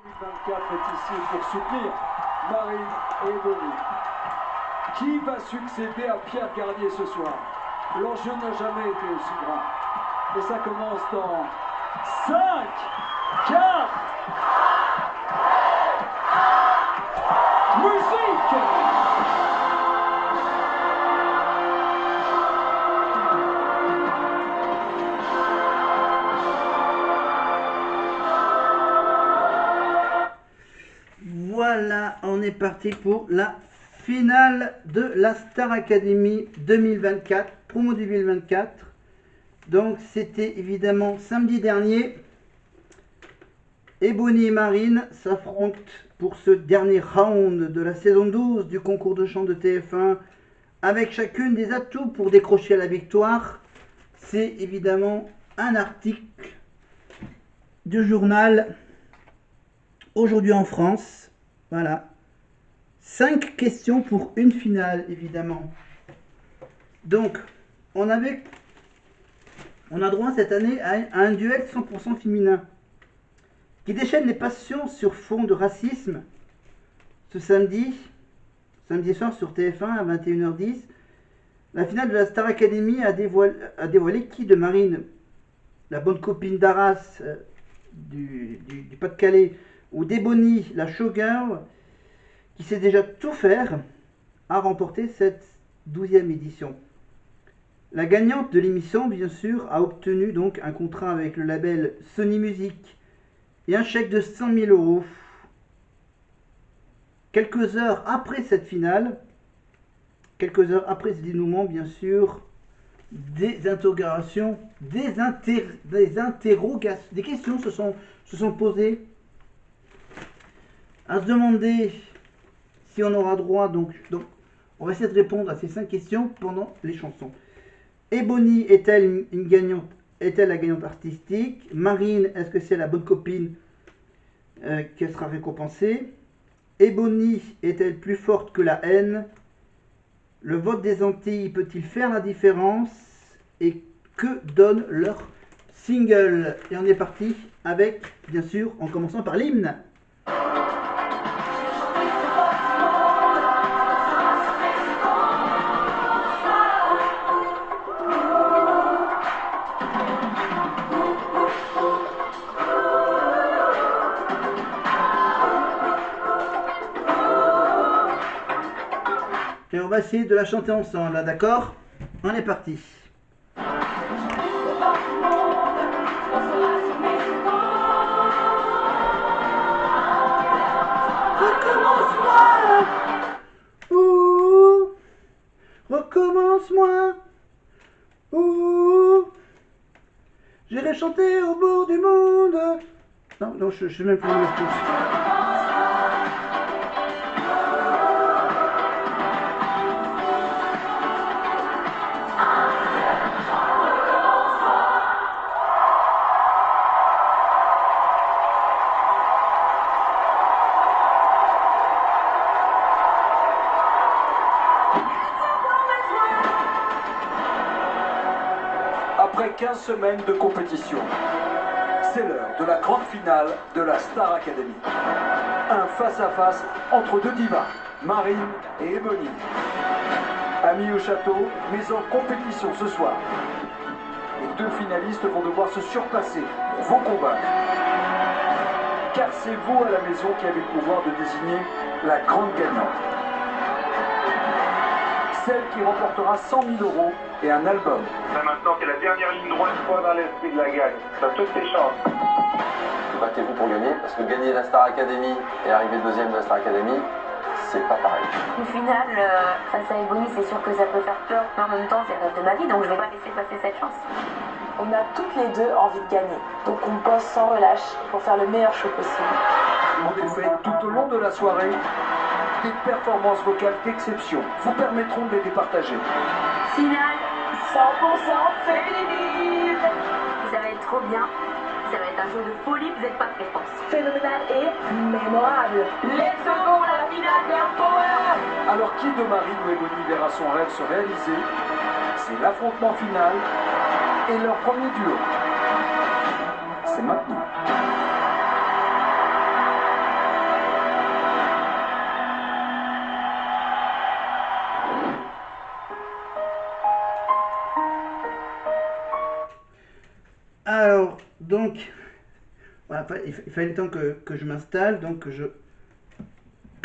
2024 est ici pour soutenir Marine et Ebony. Qui va succéder à Pierre Garnier ce soir? L'enjeu n'a jamais été aussi grand. Et ça commence dans 5, 4, musique! Voilà, on est parti pour la finale de la Star Academy 2024, promo 2024. Donc c'était évidemment samedi dernier. Ebony et Marine s'affrontent pour ce dernier round de la saison 12 du concours de chant de TF1, avec chacune des atouts pour décrocher la victoire. C'est évidemment un article du journal Aujourd'hui en France. Voilà. 5 questions pour une finale, évidemment. Donc, on a droit cette année à un duel 100% féminin qui déchaîne les passions sur fond de racisme. Ce samedi soir sur TF1 à 21h10, la finale de la Star Academy a dévoilé qui de Marine, la bonne copine d'Arras du Pas-de-Calais, ou d'Ebony, la showgirl, qui sait déjà tout faire, a remporté cette 12e édition. La gagnante de l'émission, bien sûr, a obtenu donc un contrat avec le label Sony Music et un chèque de 100 000 euros. Quelques heures après cette finale, quelques heures après ce dénouement, bien sûr, des interrogations, des questions se sont posées, à se demander si on aura droit, donc on va essayer de répondre à ces 5 questions pendant les chansons. Ebony est-elle une gagnante? Est-elle la gagnante artistique? Marine, est-ce que c'est la bonne copine qui sera récompensée? Ebony est-elle plus forte que la haine? Le vote des Antilles peut-il faire la différence? Et que donne leur single? Et on est parti avec, bien sûr, en commençant par l'hymne. Et on va essayer de la chanter ensemble, là, d'accord? On est parti. Recommence-moi. Ouh. Recommence-moi. Ouh. J'irai chanter au bout du monde. Non, je sais même plus où je touche. Après 15 semaines de compétition, c'est l'heure de la grande finale de la Star Academy. Un face-à-face entre deux divas, Marine et Ebony. Amis au château, mais en compétition ce soir. Les deux finalistes vont devoir se surpasser pour vous convaincre. Car c'est vous à la maison qui avez le pouvoir de désigner la grande gagnante. Celle qui remportera 100 000 euros et un album. Là maintenant, c'est la dernière ligne droite fois dans l'esprit de la gagne. Ça a toutes ses chances. Battez-vous pour gagner, parce que gagner la Star Academy et arriver deuxième de la Star Academy, c'est pas pareil. Une finale face à Ebony, c'est sûr que ça peut faire peur, mais en même temps, c'est le rêve de ma vie, donc je vais pas laisser passer cette chance. On a toutes les deux envie de gagner, donc on bosse sans relâche pour faire le meilleur show possible. En effet, tout au long de la soirée, des performances vocales d'exception vous permettront de les départager. Finale 100% féminine. Ça va être trop bien. Ça va être un show de folie, vous n'êtes pas prêts, je pense. Phénoménal et mémorable. Let's go, la finale Girl Power. Alors qui de Marine ou Ebony verra son rêve se réaliser? C'est l'affrontement final et leur premier duo. C'est maintenant. il fallait le temps que je m'installe, donc que je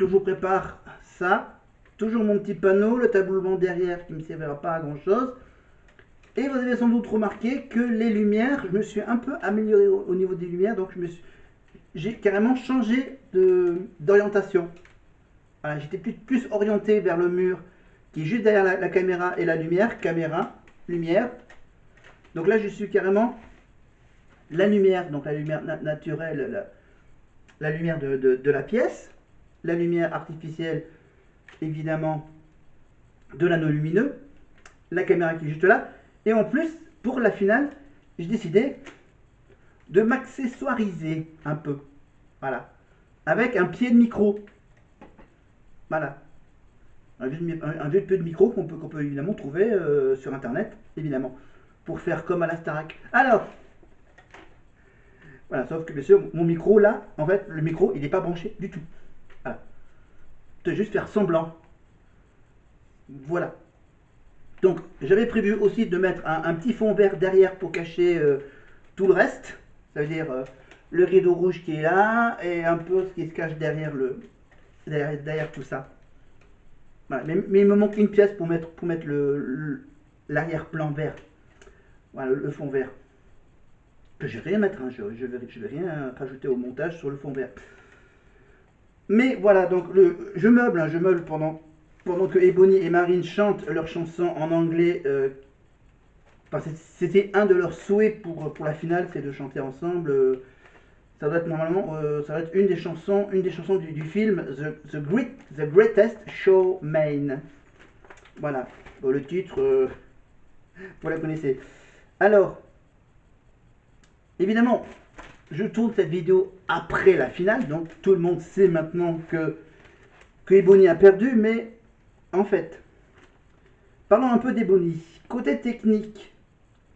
vous prépare ça. Toujours mon petit panneau, le tableau derrière qui ne me servira pas à grand chose. Et vous avez sans doute remarqué que les lumières, je me suis un peu amélioré au niveau des lumières, donc j'ai carrément changé d'orientation. Voilà, j'étais plus orienté vers le mur qui est juste derrière la caméra et la lumière, caméra, lumière. Donc là je suis carrément la lumière, donc la lumière naturelle, la lumière de la pièce, la lumière artificielle évidemment de l'anneau lumineux, la caméra qui est juste là, et en plus pour la finale j'ai décidé de m'accessoiriser un peu, voilà, avec un pied de micro, voilà, un vieux pied de micro qu'on peut évidemment trouver sur internet, évidemment, pour faire comme à la Starac. Alors, voilà, sauf que bien sûr, mon micro là, en fait, le micro il n'est pas branché du tout, voilà, je vais juste faire semblant, voilà. Donc, j'avais prévu aussi de mettre un petit fond vert derrière pour cacher tout le reste. Ça veut dire le rideau rouge qui est là et un peu ce qui se cache derrière derrière tout ça. Voilà. Mais il me manque une pièce pour mettre l'arrière-plan vert. Voilà, le fond vert. Que je vais rien mettre, hein. Je vais rien rajouter au montage sur le fond vert. Mais voilà, donc je meuble pendant que Ebony et Marine chantent leur chanson en anglais. C'était un de leurs souhaits pour la finale, c'est de chanter ensemble. Ça doit être normalement, ça doit être une des chansons du film The Greatest Showman. Voilà, bon, le titre, vous la connaissez. Alors, évidemment, je tourne cette vidéo après la finale, donc tout le monde sait maintenant que Ebony a perdu, mais en fait, parlons un peu d'Ebony. Côté technique,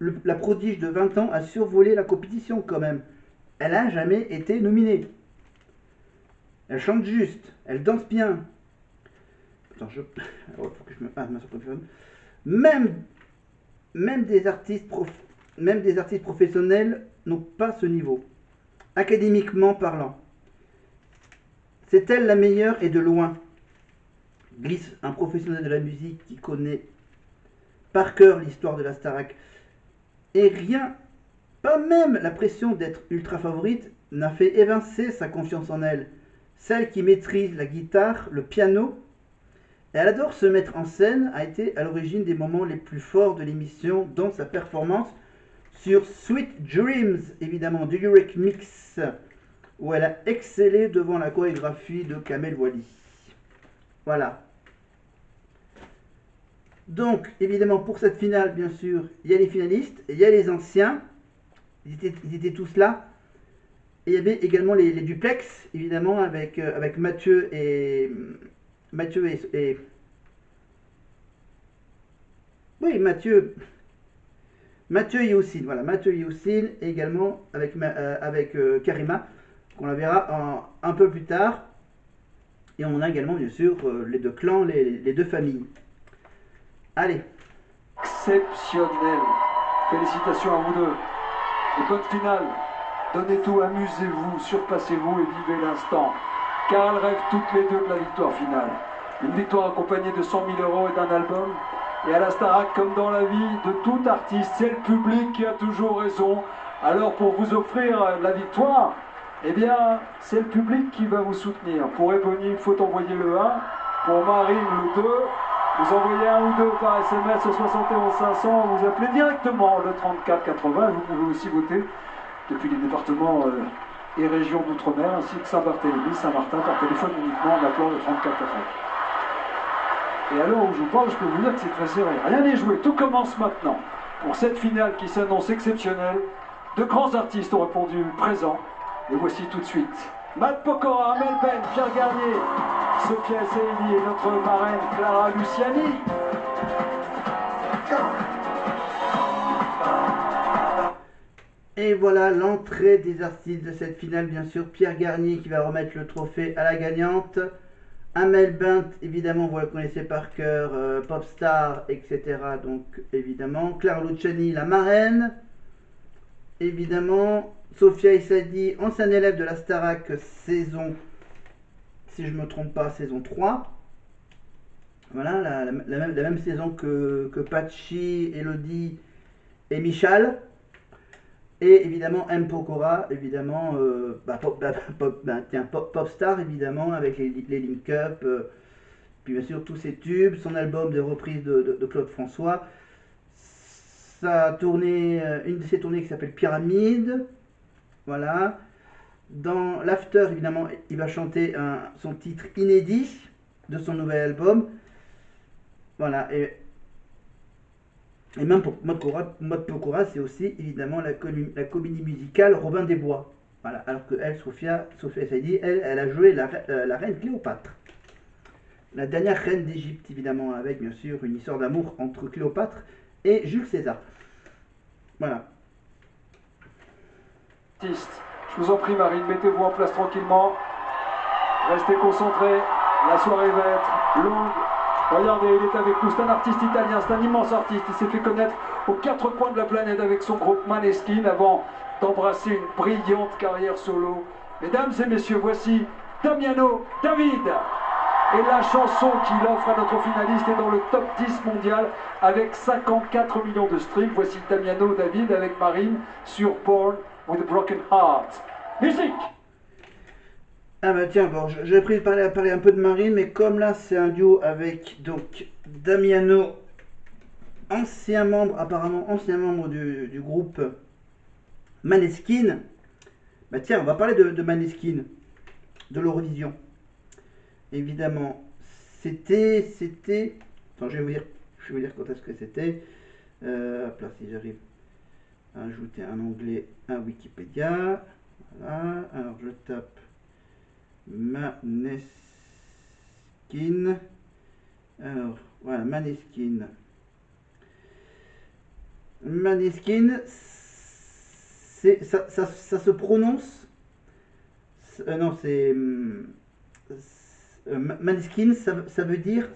la prodige de 20 ans a survolé la compétition quand même. Elle n'a jamais été nominée. Elle chante juste, elle danse bien. Attends, faut que je me... Ah, même des artistes professionnels n'ont pas ce niveau, académiquement parlant. C'est elle la meilleure et de loin, glisse un professionnel de la musique qui connaît par cœur l'histoire de la Starac. Et rien, pas même la pression d'être ultra favorite, n'a fait évincer sa confiance en elle. Celle qui maîtrise la guitare, le piano, et elle adore se mettre en scène, a été à l'origine des moments les plus forts de l'émission, dont sa performance sur Sweet Dreams, évidemment, du Lyric Mix, où elle a excellé devant la chorégraphie de Kamel Wally. Voilà. Donc, évidemment, pour cette finale, bien sûr, il y a les finalistes, il y a les anciens, ils étaient tous là. Et il y avait également les duplex, évidemment, avec Mathieu et... Oui, Mathieu et Youssine, voilà, Mathieu et Youssine, et également avec Karima, qu'on la verra un peu plus tard. Et on a également, bien sûr, les deux clans, les deux familles. Allez. Exceptionnel. Félicitations à vous deux. Et bonne finale. Donnez tout, amusez-vous, surpassez-vous et vivez l'instant. Car elles rêvent toutes les deux de la victoire finale. Une victoire accompagnée de 100 000 € et d'un album. Et à la Starac, comme dans la vie de tout artiste, c'est le public qui a toujours raison. Alors pour vous offrir la victoire, eh bien, c'est le public qui va vous soutenir. Pour Ebony, il faut envoyer le 1. Pour Marine, le 2. Vous envoyez un ou deux par SMS au 71 500. Vous appelez directement le 34 80. Vous pouvez aussi voter depuis les départements et régions d'outre-mer, ainsi que Saint-Barthélemy, Saint-Martin, par téléphone uniquement en appelant le 34 80. Et à l'heure où je vous parle, je peux vous dire que c'est très serré. Rien n'est joué, tout commence maintenant. Pour cette finale qui s'annonce exceptionnelle, de grands artistes ont répondu présent. Et voici tout de suite Matt Pokora, Amel Ben, Pierre Garnier, Sophia Saïdi et notre marraine Clara Luciani. Et voilà l'entrée des artistes de cette finale, bien sûr. Pierre Garnier qui va remettre le trophée à la gagnante. Amel Bent, évidemment, vous la connaissez par cœur, Popstar, etc. Donc, évidemment. Clara Luciani, la marraine. évidemment, Sophia Issadi, ancienne élève de la Starac saison, si je ne me trompe pas, saison 3. Voilà, la même saison que Patchy, Elodie et Michal. Et évidemment M. Pokora, évidemment, Popstar, évidemment, avec les Link Up, puis bien sûr tous ses tubes, son album de reprise de Claude François, sa tournée, une de ses tournées qui s'appelle Pyramide, voilà. Dans l'After, évidemment, il va chanter son titre inédit de son nouvel album, voilà. Et même pour Mode Pokora, c'est aussi évidemment la comédie musicale Robin des Bois. Voilà. Alors que elle, Sophia Saidi, elle a joué la reine Cléopâtre. La dernière reine d'Égypte, évidemment, avec bien sûr une histoire d'amour entre Cléopâtre et Jules César. Voilà. Je vous en prie, Marine, mettez-vous en place tranquillement. Restez concentrés. La soirée va être longue. Regardez, il est avec nous, c'est un artiste italien, c'est un immense artiste. Il s'est fait connaître aux 4 coins de la planète avec son groupe Maneskin avant d'embrasser une brillante carrière solo. Mesdames et messieurs, voici Damiano David. Et la chanson qu'il offre à notre finaliste est dans le top 10 mondial avec 54 millions de streams. Voici Damiano David avec Marine sur Born with a Broken Heart. Musique! Ah bah tiens, bon, j'ai pris de parler un peu de Marine, mais comme là c'est un duo avec donc Damiano, apparemment ancien membre du groupe Maneskin, bah tiens, on va parler de Maneskin, de l'Eurovision. Évidemment, c'était, attends, je vais vous dire quand est-ce que c'était. Hop là, si j'arrive à ajouter un onglet à Wikipédia, voilà, alors je tape Maneskin. Alors, voilà, Maneskin. Maneskin, ça se prononce. Non, c'est. Maneskin, ça veut dire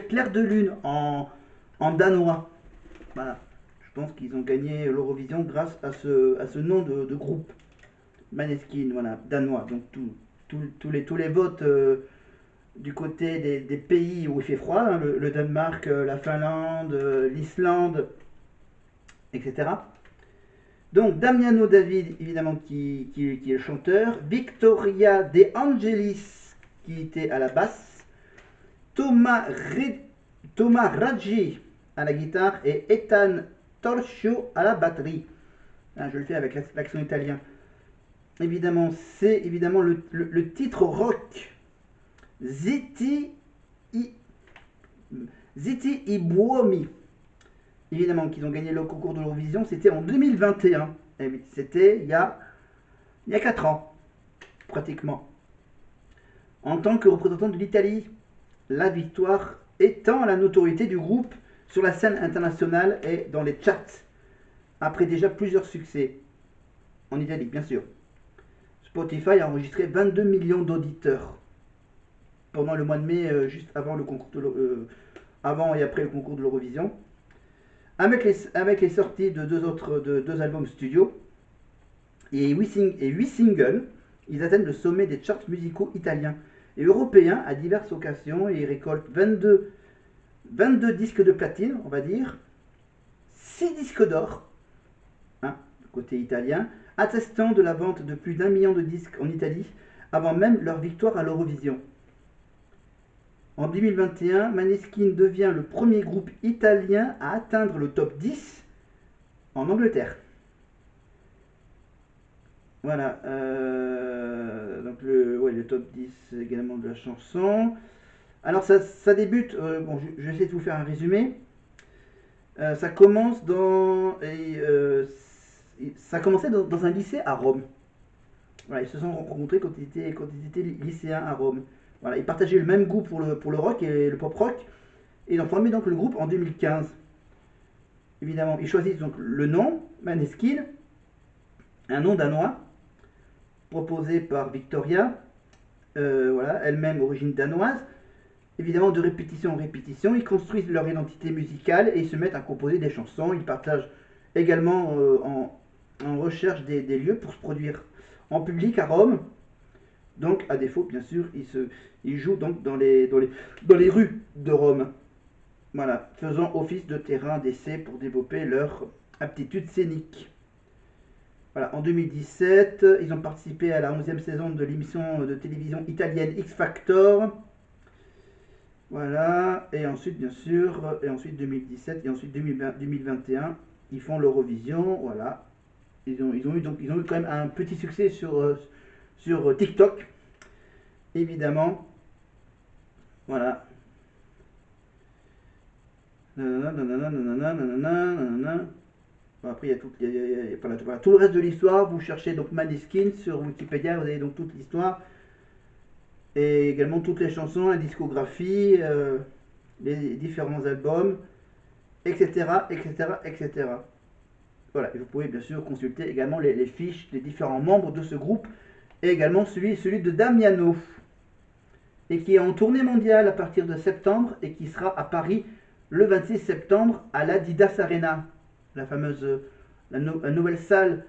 clair de lune en danois. Voilà. Je pense qu'ils ont gagné l'Eurovision grâce à ce nom de groupe. Maneskin, voilà, danois. Donc tous les votes du côté des pays où il fait froid, hein, le Danemark, la Finlande, l'Islande, etc. Donc Damiano David, évidemment, qui est le chanteur, Victoria De Angelis, qui était à la basse, Thomas Raggi à la guitare et Ethan Torchio à la batterie. Hein, je le fais avec l'accent italien. Évidemment, c'est évidemment le titre rock Ziti i Buomi. Évidemment, qu'ils ont gagné le concours de l'Eurovision, c'était en 2021. Et oui, c'était il y a 4 ans, pratiquement. En tant que représentant de l'Italie, la victoire étend la notoriété du groupe sur la scène internationale et dans les charts, après déjà plusieurs succès. En Italie, bien sûr. Spotify a enregistré 22 millions d'auditeurs pendant le mois de mai, juste avant le concours avant et après le concours de l'Eurovision. Avec les sorties de deux albums studio et 8 singles, ils atteignent le sommet des charts musicaux italiens et européens à diverses occasions et ils récoltent 22 disques de platine, on va dire, 6 disques d'or, hein, côté italien, attestant de la vente de plus d'1 million de disques en Italie avant même leur victoire à l'Eurovision. En 2021, Maneskin devient le premier groupe italien à atteindre le top 10 en Angleterre. Voilà, donc le top 10 également de la chanson. Alors ça débute, bon, je vais essayer de vous faire un résumé. Ça commence ça commençait dans un lycée à Rome. Voilà, ils se sont rencontrés quand ils étaient lycéens à Rome. Voilà, ils partageaient le même goût pour le rock et le pop rock. Et ils ont formé donc le groupe en 2015. Évidemment, ils choisissent donc le nom, Maneskin, un nom danois, proposé par Victoria, voilà, elle-même origine danoise. Évidemment, de répétition en répétition, ils construisent leur identité musicale et ils se mettent à composer des chansons. Ils partagent également en recherche des lieux pour se produire en public à Rome. Donc, à défaut, bien sûr, ils jouent donc dans les rues de Rome. Voilà, faisant office de terrain d'essai pour développer leur aptitude scénique. Voilà, en 2017, ils ont participé à la 11e saison de l'émission de télévision italienne X Factor. Voilà, et ensuite, bien sûr, et ensuite 2017, et ensuite 2021, ils font l'Eurovision. Voilà, ils ont eu quand même un petit succès sur TikTok, évidemment. Voilà. Bon, après, il y a tout le reste de l'histoire. Vous cherchez donc Maneskin sur Wikipédia, vous avez donc toute l'histoire. Et également toutes les chansons, la discographie, les différents albums, etc. etc. Voilà, et vous pouvez bien sûr consulter également les fiches des différents membres de ce groupe. Et également celui de Damiano. Et qui est en tournée mondiale à partir de septembre et qui sera à Paris le 26 septembre à l'Adidas Arena, la fameuse, la nouvelle salle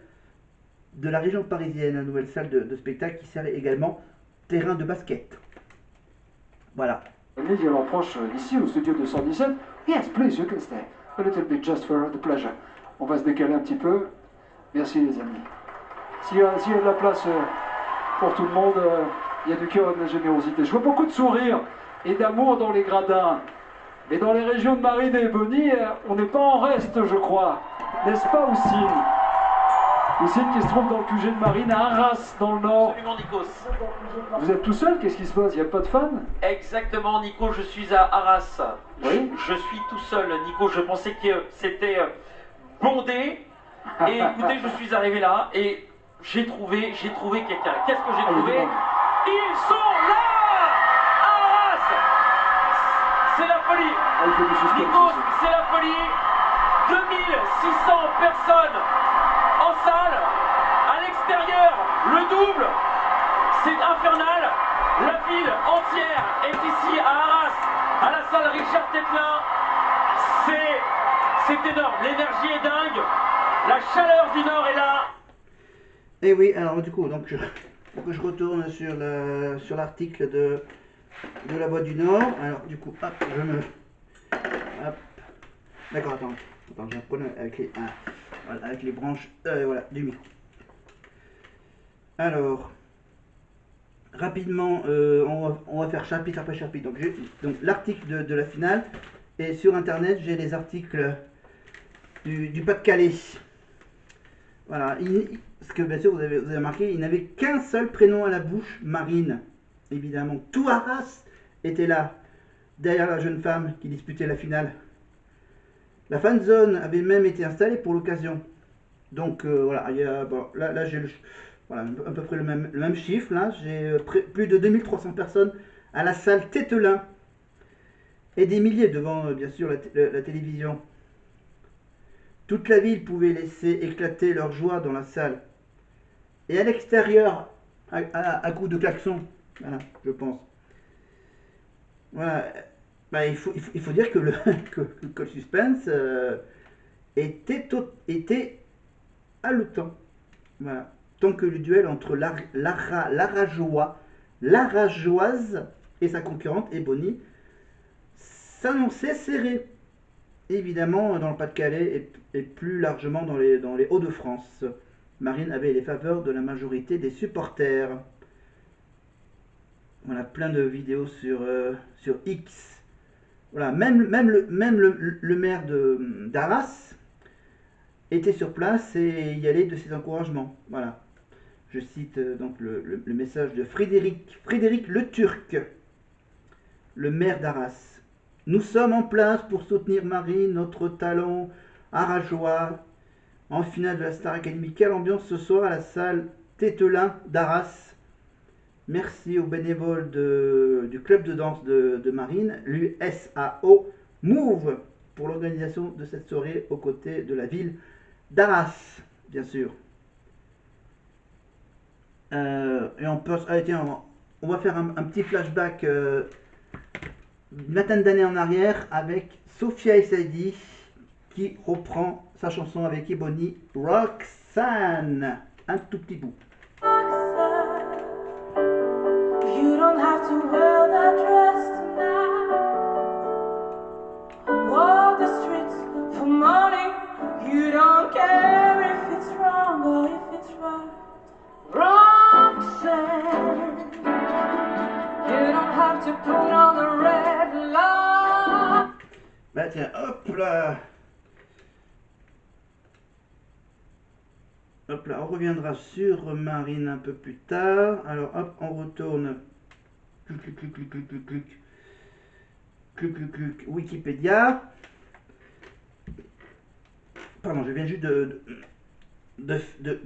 de la région parisienne, la nouvelle salle de spectacle qui sert également terrain de basket. Voilà. Lydia l'approche ici au studio 217. Yes, please, you can stay. A little bit just for the pleasure. On va se décaler un petit peu. Merci les amis. S'il y a de la place pour tout le monde, il y a du cœur et de la générosité. Je vois beaucoup de sourires et d'amour dans les gradins. Mais dans les régions de Marine et Bonny, on n'est pas en reste, je crois. N'est-ce pas, Houssine? Houssine qui se trouve dans le QG de Marine, à Arras, dans le nord. Absolument, Nikos. Vous êtes tout seul? Qu'est-ce qui se passe? Il n'y a pas de fans? Exactement, Nico, je suis à Arras. Oui. Je suis tout seul, Nico. Je pensais que c'était bondé. Et écoutez, je suis arrivé là et j'ai trouvé quelqu'un. Qu'est-ce que j'ai trouvé? Ils sont là! C'est la folie. Nikos, c'est la folie. 2600 personnes en salle, à l'extérieur, le double. C'est infernal. La ville entière est ici à Arras, à la salle Richard Tetlin. C'est énorme. L'énergie est dingue. La chaleur du Nord est là. Et oui, alors du coup, donc je retourne sur l'article de la Voix du Nord. Alors du coup, hop, hop. D'accord, attends, je vais prendre avec les branches voilà, du micro. Alors, rapidement, on va faire chapitre après chapitre. Donc l'article de la finale, et sur internet, j'ai les articles du Pas-de-Calais. Voilà, parce que bien sûr, vous avez remarqué, il n'avait qu'un seul prénom à la bouche, Marine. Évidemment, tout Arras était là, derrière la jeune femme qui disputait la finale. La fan zone avait même été installée pour l'occasion. Donc voilà, là j'ai à peu près le même chiffre. Là, j'ai plus de 2300 personnes à la salle Tételin et des milliers devant bien sûr la télévision. Toute la ville pouvait laisser éclater leur joie dans la salle. Et à l'extérieur, à coups de klaxon, voilà, je pense. Voilà. Bah, il faut dire que le suspense était haletant. Voilà. Tant que le duel entre l'Arageoise et sa concurrente Ebony s'annonçait serré. Évidemment, dans le Pas-de-Calais et plus largement dans les Hauts-de-France, Marine avait les faveurs de la majorité des supporters. Voilà, plein de vidéos sur X. Voilà, même le maire d'Arras était sur place et y allait de ses encouragements. Voilà. Je cite donc le message de Frédéric Le Turc, le maire d'Arras. Nous sommes en place pour soutenir Marine, notre talent arageois, en finale de la Star Academy. Quelle ambiance ce soir à la salle Tételin d'Arras. Merci aux bénévoles du club de danse de Marine, l'USAO Move, pour l'organisation de cette soirée aux côtés de la ville d'Arras, bien sûr. Et on peut... Allez, tiens, on va faire un petit flashback une vingtaine d'années en arrière avec Sophia Essaidi qui reprend sa chanson avec Ebony, Rocks. Roxane. Un tout petit bout. You don't have to wear that dress tonight. Walk the streets for money. You don't care if it's wrong or if it's right. Roxanne, you don't have to put on the red light. Bah tiens, hop là. Hop là, on reviendra sur Marine un peu plus tard. Alors hop, on retourne. Wikipédia. Pardon, je viens juste de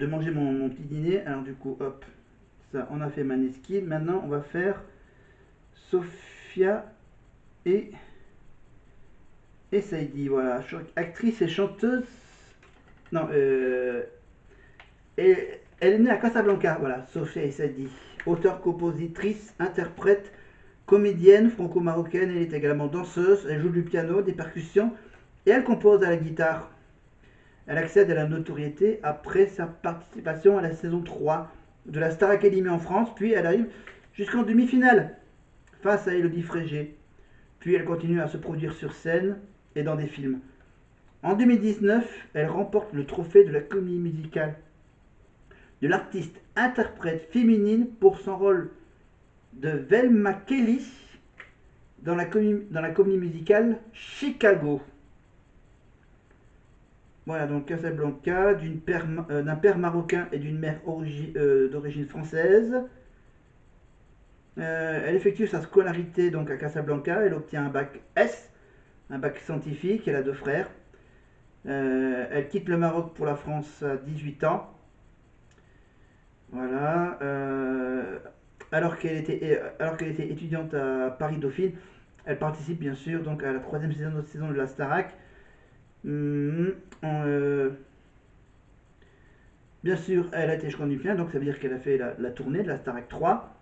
manger mon petit dîner. Alors du coup, hop, ça, on a fait Maneskin. Maintenant, on va faire Sophia et Saïdi. Voilà, actrice et chanteuse. Non, et elle est née à Casablanca. Voilà, Sophia et Saïdi. Auteure, compositrice, interprète, comédienne franco-marocaine. Elle est également danseuse. Elle joue du piano, des percussions et elle compose à la guitare. Elle accède à la notoriété après sa participation à la saison 3 de la Star Academy en France, puis elle arrive jusqu'en demi-finale face à Élodie Frégé. Puis elle continue à se produire sur scène et dans des films. En 2019, elle remporte le trophée de la comédie musicale de l'artiste interprète féminine pour son rôle de Velma Kelly dans la comédie musicale Chicago. Voilà, donc Casablanca, d'un père marocain et d'une mère d'origine française. Elle effectue sa scolarité donc à Casablanca. Elle obtient un bac S, un bac scientifique. Elle a 2 frères. Elle quitte le Maroc pour la France à 18 ans. Voilà. Alors qu'elle était étudiante à Paris Dauphine, elle participe bien sûr donc à la 3e saison de la Starac. Bien sûr, elle a été jusqu'en demi-finale, donc ça veut dire qu'elle a fait la tournée de la Starac 3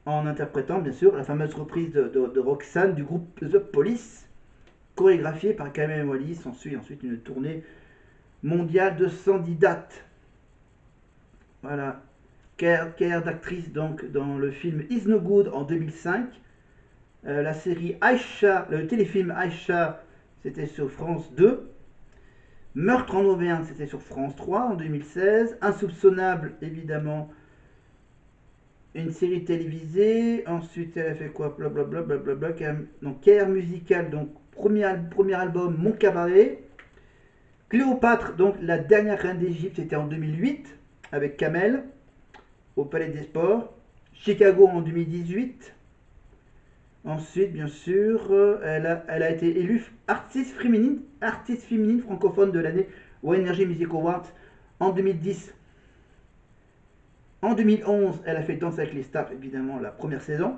en interprétant bien sûr la fameuse reprise de Roxane du groupe The Police, chorégraphiée par Kamel Wally. S'ensuit ensuite une tournée mondiale de 110 dates. Voilà. Carrière d'actrice donc dans le film Is No Good en 2005, la série Aïcha, le téléfilm Aïcha, c'était sur France 2. Meurtre en Auvergne, c'était sur France 3 en 2016. Insoupçonnable, évidemment, une série télévisée. Ensuite, elle a fait quoi? Blablabla. Donc, carrière musicale, donc premier album, Mon Cabaret. Cléopâtre, donc la dernière reine d'Égypte, c'était en 2008, avec Kamel, au Palais des Sports. Chicago en 2018. Ensuite, bien sûr, elle a été élue artiste féminine francophone de l'année au Energy Music Awards en 2010. En 2011, elle a fait Danse avec les stars, évidemment, la première saison.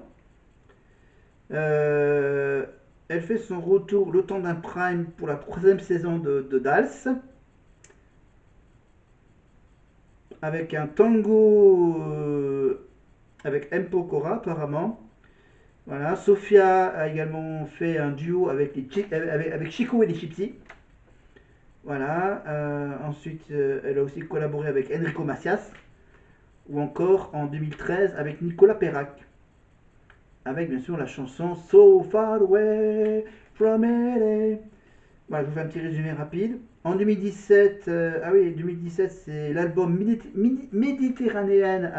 Elle fait son retour le temps d'un prime pour la 3e saison de Dals. Avec un tango avec M. Pokora, apparemment. Voilà, Sophia a également fait un duo avec Chico et les Gypsy. Voilà, ensuite elle a aussi collaboré avec Enrico Macias, ou encore en 2013 avec Nicolas Perrac, avec bien sûr la chanson So Far Away From LA. Voilà, je vous fais un petit résumé rapide. En 2017, 2017 c'est l'album Méditerranéenne avec